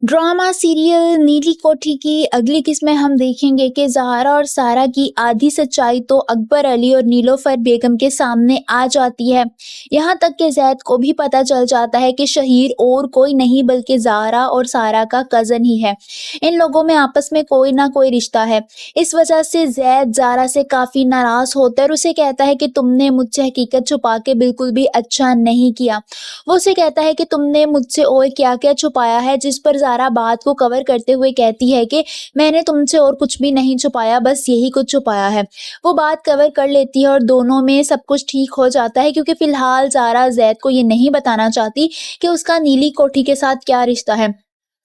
Drama serial नीली कोठी की अगली किस्त में हम देखेंगे कि ज़ाहरा और सारा की आधी सच्चाई तो अकबर अली और नीलोफर बेगम के सामने आ जाती है। यहाँ तक कि ज़ैद को भी पता चल जाता है कि शहीर और कोई नहीं बल्कि ज़ाहरा और सारा का कज़न ही है। इन लोगों में आपस में कोई ना कोई रिश्ता है। इस वजह से ज़ैद ज़ाहरा से काफ़ी नाराज़ होता है और उसे कहता है कि तुमने मुझसे हकीकत छुपा के बिल्कुल भी अच्छा नहीं किया। वो उसे कहता है कि तुमने मुझसे और क्या-क्या छुपाया है, जिस पर ज़ारा बात को कवर करते हुए कहती है कि मैंने तुमसे और कुछ भी नहीं छुपाया, बस यही कुछ छुपाया है। वो बात कवर कर लेती है और दोनों में सब कुछ ठीक हो जाता है, क्योंकि फ़िलहाल ज़ारा ज़ैद को ये नहीं बताना चाहती कि उसका नीली कोठी के साथ क्या रिश्ता है।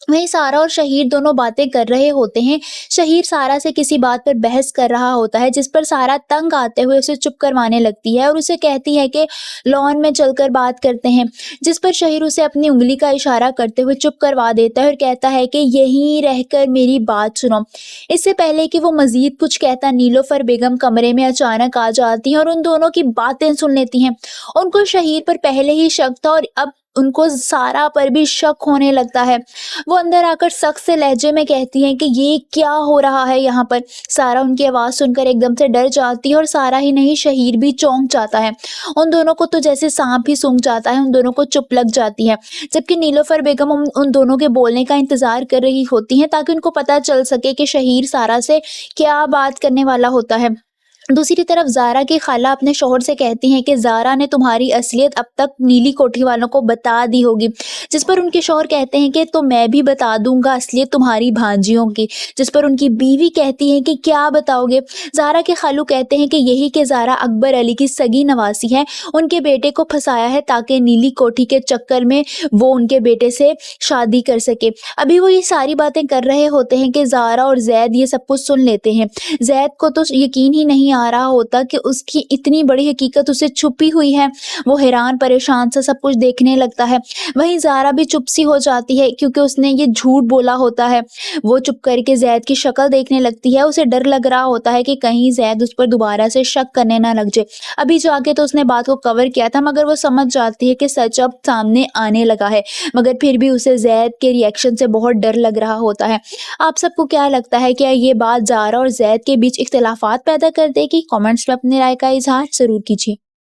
वहीं सारा और शहीर दोनों बातें कर रहे होते हैं। शहीर सारा से किसी बात पर बहस कर रहा होता है, जिस पर सारा तंग आते हुए उसे चुप करवाने लगती है और उसे कहती है कि लॉन में चलकर बात करते हैं। जिस पर शहीर उसे अपनी उंगली का इशारा करते हुए चुप करवा देता है और कहता है कि यहीं रहकर मेरी बात सुनो। इससे पहले कि वो मजीद कुछ कहता, नीलोफर बेगम कमरे में अचानक आ जाती हैं और उन दोनों की बातें सुन लेती हैं। उनको शहीर पर पहले ही शक था और अब उनको सारा पर भी शक होने लगता है। वो अंदर आकर सख्त से लहजे में कहती हैं कि ये क्या हो रहा है यहाँ पर। सारा उनकी आवाज़ सुनकर एकदम से डर जाती है और सारा ही नहीं, शहीर भी चौंक जाता है। उन दोनों को तो जैसे सांप ही सूंघ जाता है, उन दोनों को चुप लग जाती है। जबकि नीलोफर बेगम उन दोनों के बोलने का इंतजार कर रही होती हैं, ताकि उनको पता चल सके कि शहीर सारा से क्या बात करने वाला होता है। दूसरी तरफ ज़ारा की खाला अपने शौहर से कहती हैं कि ज़ारा ने तुम्हारी असलियत अब तक नीली कोठी वालों को बता दी होगी। जिस पर उनके शौहर कहते हैं कि तो मैं भी बता दूंगा असलियत तुम्हारी भांजियों की। जिस पर उनकी बीवी कहती है कि क्या बताओगे। ज़ारा के खालू कहते हैं कि यही कि ज़ारा अकबर अली की सगी नवासी है, उनके बेटे को फंसाया है ताकि नीली कोठी के चक्कर में वो उनके बेटे से शादी कर सके। अभी वो ये सारी बातें कर रहे होते हैं कि ज़ारा और ज़ैद ये सब कुछ सुन लेते हैं। ज़ैद को तो यकीन ही नहीं आ रहा होता कि उसकी इतनी बड़ी हकीकत उसे छुपी हुई है। वो हैरान परेशान सा सब कुछ देखने लगता है। वहीं ज़ारा भी चुप सी हो जाती है, क्योंकि उसने ये झूठ बोला होता है। वो चुप करके ज़ैद की शक्ल देखने लगती है। उसे डर लग रहा होता है कि कहीं ज़ैद उस पर दोबारा से शक करने ना लग जाए। अभी जाके तो उसने बात को कवर किया था, मगर वो समझ जाती है कि सच अब सामने आने लगा है। मगर फिर भी उसे ज़ैद के रिएक्शन से बहुत डर लग रहा होता है। आप सबको क्या लगता है, क्या ये बात ज़ारा और ज़ैद के बीच इख्तिलाफात पैदा कर देगी? कमेंट्स में अपनी राय का इजहार ज़रूर कीजिए।